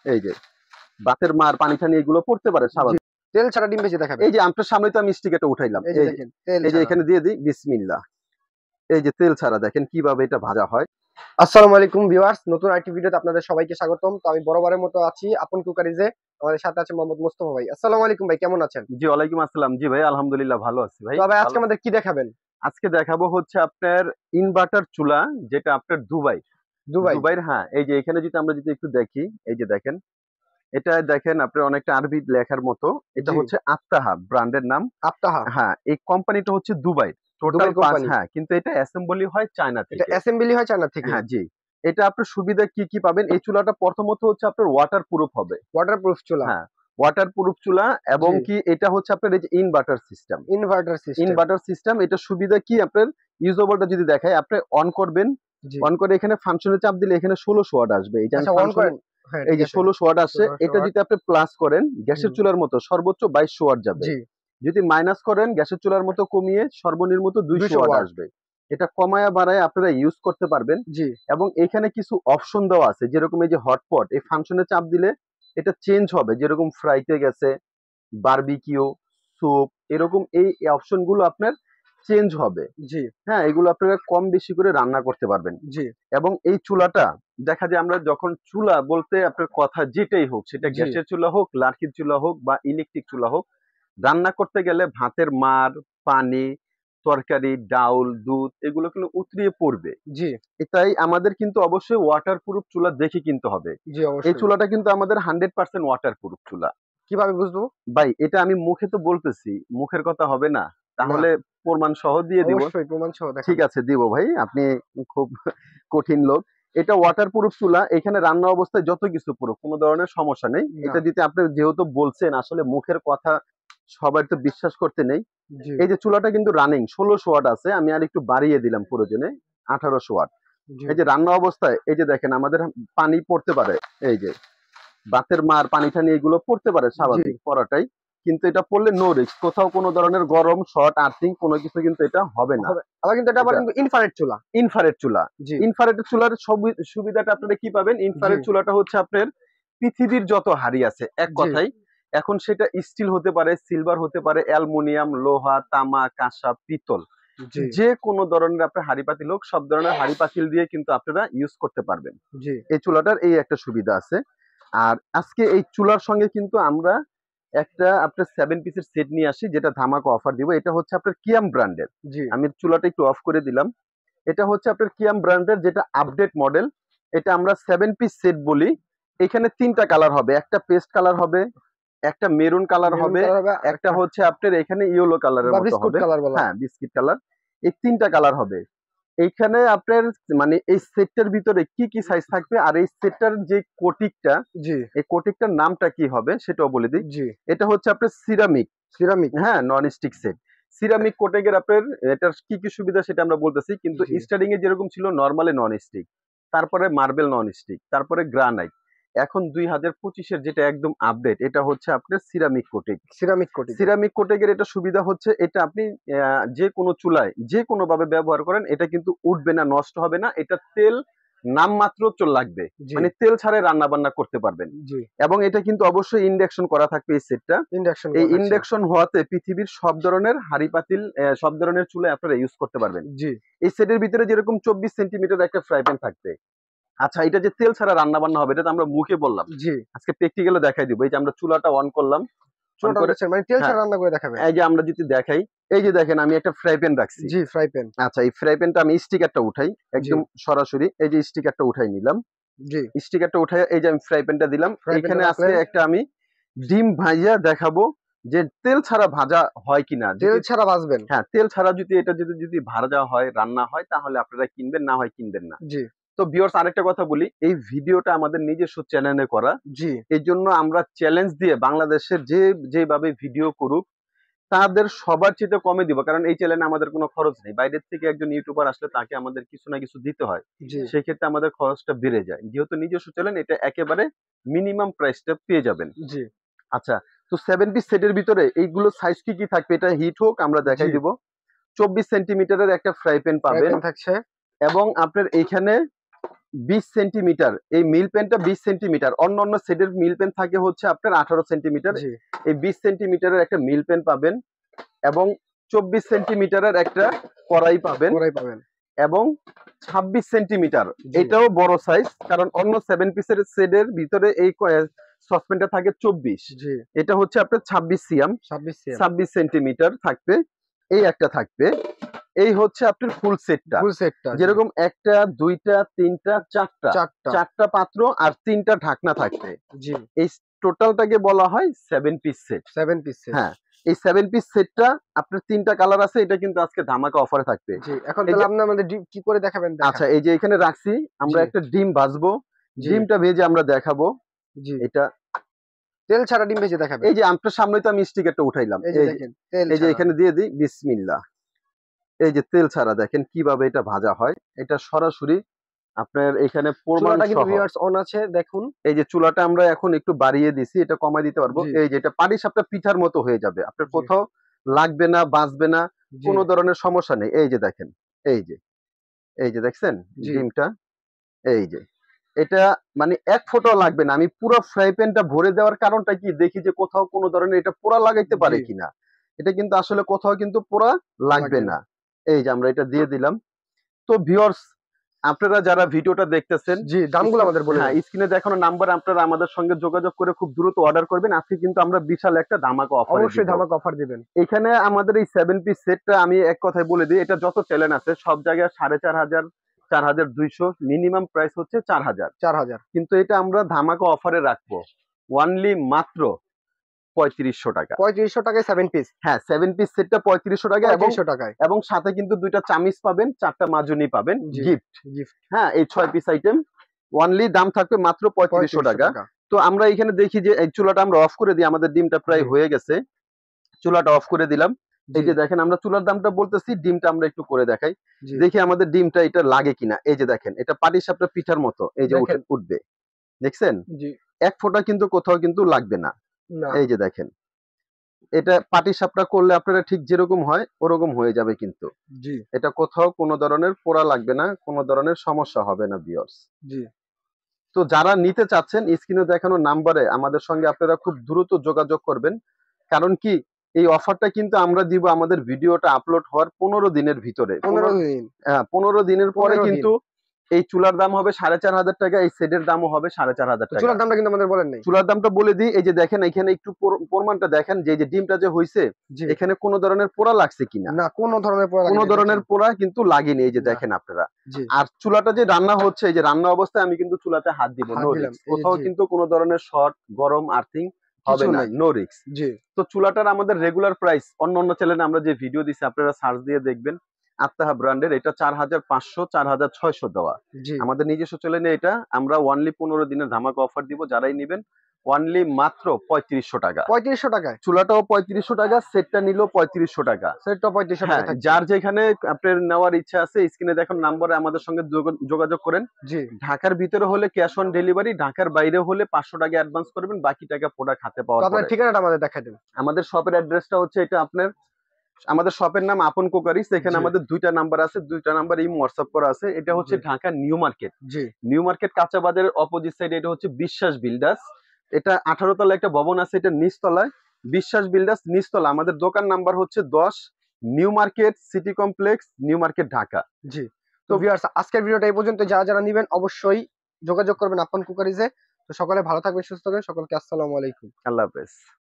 এই যে বাতের মার পানি টানি এগুলো পড়তে পারে স্বাভাবিক। তেল ছাড়া ডিম ভেজে দেখাবেন। এই যে আপনার সামনে তো আমি স্টিকারটা উঠাইলাম, এই যে দেখেন তেল এই যে এখানে দিয়ে দিই বিসমিল্লাহ। এই যে তেল ছাড়া দেখেন কিভাবে এটা ভাজা হয়। আসসালামু আলাইকুম ভিউয়ার্স, নতুন আরেকটি ভিডিওতে আপনাদের সবাইকে স্বাগতম। তো আমি বরাবরের মতো আছি আপন কুকারিজে, আমাদের সাথে আছে মোহাম্মদ মোস্তফা ভাই। আসসালামু আলাইকুম ভাই, কেমন আছেন? জি ওয়ালাইকুম আসসালাম। জি ভাই আলহামদুলিল্লাহ ভালো আছি ভাই। তো ভাই আজকে আমাদের কি দেখাবেন? আজকে দেখাবো হচ্ছে আপনার ইনভার্টার চুলা, যেটা আপনার দুবাইয়ের। হ্যাঁ, এই যে এখানে যদি আমরা একটু দেখি, এই যে দেখেন এটা দেখেন আপনার অনেকটা আরবি লেখার মতো। এটা হচ্ছে আফতাহা ব্র্যান্ডের নাম। আফতাহা, হ্যাঁ, এই কোম্পানিটা হচ্ছে দুবাই টোটাল 5। হ্যাঁ, কিন্তু এটা অ্যাসেম্বলি হয় চায়না থেকে। এটা অ্যাসেম্বলি হয় চায়না থেকে। হ্যাঁ জি। এটা আপনার সুবিধা কি কি পাবেন? এই চুলাটা প্রথমত হচ্ছে আপনার ওয়াটার প্রুফ হবে। ওয়াটারপ্রুফ চুলা। হ্যাঁ, ওয়াটার প্রুফ চুলা। এবং কি এটা হচ্ছে আপনার এই যে ইনভার্টার সিস্টেম। এটা সুবিধা কি আপনার ইউজেবলটা যদি দেখায়, আপনি অন করবেন, অন করে এখানে ফাংশনে চাপ দিলে এখানে 1600 ওয়াট আসবে। এই যে অন করেন, এই যে 1600 ওয়াট আসছে। এটা যদি আপনি প্লাস করেন গ্যাসের চুলার মতো সর্বোচ্চ 2200 ওয়াট যাবে। যদি মাইনাস করেন গ্যাসের চুলার মতো কমিয়ে সর্বনিম্ন 200 ওয়াট আসবে। এটা কমায়া বাড়ায় আপনারা ইউজ করতে পারবেন। এবং এখানে কিছু অপশন দেওয়া আছে, যেরকম এই যে হটপট, এই ফাংশনে চাপ দিলে এটা চেঞ্জ হবে, যেরকম ফ্রাইতে গেছে, বারবিকিউ, স্যুপ, এরকম এই অপশন গুলো আপনার চেঞ্জ হবে। হ্যাঁ, এগুলো আপনারা কম বেশি করে রান্না করতে পারবেন। এবং এই চুলাটা দেখা যায় আমরা যখন চুলা বলতে আপনার কথা যেটাই হোক, সেটা গ্যাসের চুলা হোক, লার্কির চুলা হোক বা ইলেকট্রিক চুলা হোক, রান্না করতে গেলে ভাতের মার, পানি, তরকারি, ডাউল, দুধ এগুলো কিন্তু উতরিয়ে পড়বে। তাই আমাদের কিন্তু অবশ্যই ওয়াটার প্রুফ চুলা দেখে কিনতে হবে। এই চুলাটা কিন্তু আমাদের 100% ওয়াটার প্রুফ চুলা। কিভাবে বুঝবো ভাই? এটা আমি মুখে তো বলতেছি, মুখের কথা হবে না, তাহলে প্রমাণ সহ দিয়ে দিব। অবশ্যই প্রমাণ সহ দেখাবো। ঠিক আছে, দিব ভাই, আপনি খুব কঠিন লোক। এটা ওয়াটার প্রুফ চুলা, এখানে রান্না অবস্থায় যত কিছু পুরো কোনো ধরনের সমস্যা নেই। এটা দিতে আপনি যেহেতু বলছেন, আসলে মুখের কথা সবার তো বিশ্বাস করতে নেই। এই যে চুলাটা কিন্তু রানিং 1600 ওয়াট আছে, আমি আর একটু বাড়িয়ে দিলাম প্রয়োজনে 1800 ওয়াট। এই যে রান্না অবস্থায় এই যে দেখেন আমাদের পানি পড়তে পারে, এই যে বাতের মার পানি টানি এগুলো পড়তে পারে স্বাভাবিক পড়াটাই, কিন্তু এটা পড়লে নো রিস্ক, কোথাও কোনো ধরনের গরম শর্ট আর্থিং কোনো কিছু কিন্তু এটা হবে না। আবার কিন্তু এটা আবার কিন্তু ইনফ্রারেড চুলা। ইনফ্রারেড চুলার সুবিধাটা আপনারা কি পাবেন? ইনফ্রারেড চুলাটা হচ্ছে আপনার পৃথিবীর যত হাড়ি আছে, এক কথাই, এখন সেটা স্টিল হতে পারে, সিলভার হতে পারে, অ্যালুমিনিয়াম, লোহা, তামা, কাঁসা, পিতল, যে কোনো ধরনের আপনার হাড়ি পাতিল হোক, সব ধরনের হাড়ি পাতিল দিয়ে কিন্তু আপনারা ইউজ করতে পারবেন। এই চুলাটার এই একটা সুবিধা আছে। আর আজকে এই চুলার সঙ্গে কিন্তু আমরা একটা আপনার 7 পিসের সেট নিয়ে আসি, যেটা ধামাকা অফার দিব। এটা হচ্ছে আপনার কিয়াম ব্র্যান্ডের। আমি চুলাটা একটু অফ করে দিলাম। এটা হচ্ছে আপনার কিয়াম ব্র্যান্ডের, যেটা আপডেট মডেল। এটা আমরা 7 পিস সেট বলি। এখানে 3টা কালার হবে, একটা পেস্ট কালার হবে, একটা মেরুন কালার হবে, একটা হচ্ছে আপনার এখানে ইয়েলো কালারের মতো হবে। হ্যাঁ, বিস্কিট কালার। এই 3টা কালার হবে। এইখানে আপনার মানে এই সেটটার ভিতরে কি কি সাইজ থাকবে, আর এই সেটটার যে কোটিকটা, এই কোটিকটার নামটা কি হবে সেটাও বলে দিই। এটা হচ্ছে আপনার সিরামিক, হ্যাঁ, নন স্টিক সেট। সিরামিক কোটেকের আপনার এটার কি কি সুবিধা সেটা আমরা বলতেছি, কিন্তু স্টার্টিং এ যেরকম ছিল নরমালি নন স্টিক, তারপরে মার্বেল নন স্টিক, তারপরে গ্রানাইট, এখন 2025-এর যেটা একদম আপডেট, এটা হচ্ছে আপনার সিরামিক কোটেকের। এটা সুবিধা হচ্ছে, এটা আপনি যে কোনো চুলায় যে কোনো ভাবে ব্যবহার করেন, এটা কিন্তু উঠবে না, নষ্ট হবে না। এটা তেল নামমাত্র লাগবে, মানে তেল ছাড়াই রান্না বান্না করতে পারবেন। এবং এটা কিন্তু অবশ্যই ইন্ডাকশন করা থাকবে এই সেটটা। এই ইন্ডাকশন হওয়াতে পৃথিবীর সব ধরনের হাড়ি পাতিল, সব ধরনের চুলায় আপনারা ইউজ করতে পারবেন। এই সেটের ভিতরে যেরকম 24 সেন্টিমিটার একটা ফ্রাই প্যান থাকবে। আচ্ছা, এটা যে তেল ছাড়া রান্না বান্না হবে, এটা তো আমরা মুখে বললাম, আজকে প্র্যাকটিক্যালে দেখাই দিব। এই যে আমরা চুলাটা অন করলাম, এই যে আমরা যদি দেখাই, এই যে দেখেন আমি একটা ফ্রাই প্যান রাখছি। আচ্ছা, এই ফ্রাই প্যানটা আমি স্টিকারটা উঠাই একদম সরাসরি। এই যে স্টিকারটা উঠাই নিলাম, স্টিকারটা উঠাই এই যে আমি ফ্রাই প্যানটা দিলাম। এখানে আজকে একটা আমি ডিম ভাজিয়া দেখাবো যে তেল ছাড়া ভাজা হয় কিনা। তেল ছাড়া ভাজবেন? হ্যাঁ, তেল ছাড়া যদি এটা যদি ভাজা হয়, রান্না হয়, তাহলে আপনারা কিনবেন, না হয় কিনবেন না। তো ভিউয়ার্স, আরেকটা কথা বলি, এই ভিডিওটা আমাদের নিজস্ব চ্যানেলে করা। এই জন্য আমরা চ্যালেঞ্জ দিয়ে বাংলাদেশের যেভাবে ভিডিও করুক তাদের সবার চেয়ে কমে দিব, কারণ এই চ্যানেলে আমাদের কোনো খরচ নেই। বাইরের থেকে একজন ইউটিউবার আসলে তাকে আমাদের কিছু না কিছু দিতে হয়, সেক্ষেত্রে আমাদের খরচটা বেড়ে যায়। যেহেতু নিজস্ব চ্যানেল, এটা একেবারে মিনিমাম প্রাইসটা পেয়ে যাবেন। আচ্ছা, তো 7 পিস সেটের ভিতরে এইগুলো সাইজ কি কি থাকবে এটা হিট হোক আমরা দেখাই দিব। 24 সেন্টিমিটারের একটা ফ্রাই প্যান পাবেন, এবং আপনার এইখানে 20 সেন্টিমিটার, এই মিল পেনটা 20 সেন্টিমিটার, অন্য সেটের মিল পেন থাকে হচ্ছে আপনার 18 সেন্টিমিটার। জি এই 20 সেন্টিমিটারের একটা মিল পেন পাবেন এবং 24 সেন্টিমিটারের একটা কড়াই পাবেন ওরাই পাবেন। এবং 26 সেন্টিমিটার, জি এটাও বড় সাইজ, কারণ অন্য 7 পিসের সেটের ভিতরে এই সসপেনটা থাকে 24, জি এটা হচ্ছে আপনার 26 সিএম, 26 সিএম 26 সেন্টিমিটার থাকবে। এই একটা থাকবে, এই হচ্ছে আপনার ফুল সেটটা, ফুল সেটটা যেরকম একটা দুইটা তিনটা চারটা, চারটা। চারটা পাত্র আর তিনটা ঢাকনা থাকবে। জি এই টোটালটাকে বলা হয় 7 পিস সেট। 7 piece set. হ্যাঁ, এই 7 পিস সেটটা আপনার তিনটা কালার আছে, এটা কিন্তু আজকে ধামাকা অফারে থাকবে। জি এখন এই তাহলে যে আপনি আমাদের কি করে দেখাবেন? আচ্ছা, এই যে এখানে রাখছি আমরা জি একটা ডিম ভাজবো, জি ডিমটা ভেজে আমরা দেখাবো। জি এটা তেল ছাড়া ডিম ভেজে দেখাবেন। এই যে আপনার সামনে তো আমি স্টিকারটা উঠাইলাম, এই যে দেখেন তেল এই যে ছাড়া। এখানে দিয়ে দিই বিসমিল্লাহ। এই যে তেল ছাড়া দেখেন কিভাবে এটা ভাজা হয়, এটা সরাসরি আপনার এখানে প্রমাণ চুলাটা কিন্তু সহ। ভিউয়ার্স অন আছে দেখুন। এই যে চুলাটা আমরা এখন একটু বাড়িয়ে দিছি, এটা কমাই দিতে পারবো। জি এই যে এটা পাটিসাপটা পিঠার মতো হয়ে যাবে, আপনার জি কোথাও লাগবে না, বাঁচবে না, জি কোনো ধরনের সমস্যা নেই। এই যে দেখেন, এই যে এই যে দেখছেন জি ডিমটা, এই যে এটা মানে এক ফোঁটাও লাগবে না। আমি পুরো ফ্রাই প্যানটা ভরে দেওয়ার কারণটা কি, দেখি যে কোথাও কোনো ধরনের এটা পোড়া লাগাইতে পারে জি কিনা। এটা কিন্তু আসলে কোথাও কিন্তু পোড়া লাগবে লাগবে না। না। এই যে আমরা এটা দিয়ে দিলাম। তো ভিউয়ার্স, আপনারা যারা ভিডিওটা দেখতেছেন, জি দামগুলো আমাদের বলে হ্যাঁ, দেন। স্ক্রিনে দেখানো নাম্বার আপনারা আমাদের সঙ্গে যোগাযোগ করে খুব দ্রুত অর্ডার করবেন। আজকে কিন্তু আমরা বিশাল একটা ধামাকা অফারে অবশ্যই দিব। ধামাকা অফার দিবেন। এখানে আমাদের এই 7 পিস সেটটা আমি এক কথায় বলে দিই, এটা যত চ্যানেল আছে সব জায়গায় 4,500, 4,200, মিনিমাম প্রাইস হচ্ছে 4,000, 4000 কিন্তু এটা আমরা ধামাকা অফারে রাখবো ওনলি মাত্র 3500 টাকা। 3500 টাকায় 7 পিস। হ্যাঁ, 7 পিস সেটটা 3500 টাকা এবং 3500 টাকায়। এবং সাথে কিন্তু দুইটা চামিচ পাবেন, চারটা মাজুনি পাবেন জি গিফট। গিফট হ্যাঁ, এই 6 পিস আইটেম অনলি দাম থাকবে মাত্র 3500 3500 টাকা। টাকা। তো আমরা এখানে দেখি যে এই চুলাটা আমরা অফ করে দিই, আমাদের ডিমটা প্রায় জি হয়ে গেছে। চুলাটা অফ করে দিলাম। এই জি যে দেখেন, আমরা চুলার দামটা বলতেছি, ডিমটা আমরা একটু করে দেখাই, জি দেখি আমাদের ডিমটা এটা লাগে কিনা। এই যে দেখেন, এটা পাটিসাপটা পিঠার মতো এই যে দেখেন। উঠবে, দেখছেন জি এক ফোঁটা কিন্তু কোথাও কিন্তু লাগবে না। না এই যে দেখেন, এটা পাটিসাপটা করলে আপনারা ঠিক যেরকম হয় ওরকম হয়ে যাবে, কিন্তু জি এটা কোথাও কোনো ধরনের পোড়া লাগবে না, কোনো ধরনের সমস্যা হবে না ভিউয়ার্স। জি তো যারা নিতে চাচ্ছেন স্ক্রিনে দেখানো নাম্বারে আমাদের সঙ্গে আপনারা খুব দ্রুত যোগাযোগ করবেন। কারণ কি, এই অফারটা কিন্তু আমরা দিব আমাদের ভিডিওটা আপলোড হওয়ার 15 দিনের ভিতরে। 15 দিন। 15 দিনের পরে 15 দিন। কিন্তু এই চুলার দাম হবে 4,500 টাকা, এই সেটের দামও হবে 4,500 টাকা। চুলার দামটা কিন্তু আমাদের বলেন নাই। চুলার দামটা বলে দিই, এই যে দেখেন এখানে একটু প্রমাণটা দেখেন যে এই যে ডিমটা যে হইছে, জি এখানে কোনো ধরনের পোড়া লাগছে কিনা। না কোনো ধরনের পোড়া কোনো লাগেনি, ধরনের দেখেন। পোড়া কিন্তু লাগেনি, এই যে না। দেখেন আপনারা। জি আর চুলাটা যে রান্না হচ্ছে, এই যে রান্না অবস্থায় আমি কিন্তু চুলাতে হাত দিব, হাত নো দিলাম। রিস্ক, এই যে কোথাও জি কিন্তু কোনো ধরনের শর্ট গরম আর্থিং হবে কিছু না, নাই। No risk. জি তো চুলাটার আমাদের রেগুলার প্রাইস অন্য চ্যানেলে আমরা যে ভিডিও দিছি আপনারা সার্চ দিয়ে দেখবেন, আত্তাহা ব্র্যান্ডের, এটা 4,500, 4,600 দেওয়া। জি আমাদের নিজস্ব চ্যানেলে এটা আমরা অনলি 15 দিনের ধামাকা অফার দিব, যারাই নেবেন অনলি মাত্র 3500 টাকা। 3500 টাকায় চুলাটাও 3500 টাকা, সেটটা নিল 3500 টাকা। সেটটা 3500 হ্যাঁ, টাকা থাকছে। যার যেখানে আপনার নেওয়ার ইচ্ছা আছে স্ক্রিনে দেখুন নাম্বারে আমাদের সঙ্গে যোগাযোগ করেন। জি ঢাকার ভিতরে হলে ক্যাশ অন ডেলিভারি, ঢাকার বাইরে হলে 500 টাকা অ্যাডভান্স করবেন, বাকি টাকা প্রোডাক্ট হাতে তো পাওয়ার আপনার পরে। ঠিকানাটা আমাদের দেখাই দেন। আমাদের শপের অ্যাড্রেসটা হচ্ছে এটা আপনার, আমাদের শপের নাম আপন কুকারিস। এখানে জি আমাদের দুইটা নাম্বার আছে, দুইটা নাম্বার এই হোয়াটসঅ্যাপ করা আছে। এটা হচ্ছে জি ঢাকা নিউ মার্কেট। জি নিউ মার্কেট কাঁচা বাজারের অপোজিট সাইডে এটা হচ্ছে বিশ্বাস বিল্ডার্স। এটা 18 তলা একটা ভবন আছে, এটা নিচতলায় বিশ্বাস বিল্ডার্স নিচতলা। আমাদের দোকান নাম্বার হচ্ছে 10, New Market city complex, New Market, Dhaka. জি তো তো ভিউয়ার্স আজকের ভিডিওটা এই পর্যন্ত। যারা নিবেন অবশ্যই যোগাযোগ করবেন আপন কুকারিজে। তো সকলে ভালো থাকবেন, সুস্থ থাকবেন, সকলকে আসসালামু আলাইকুম। আল্লাহ হাফেজ।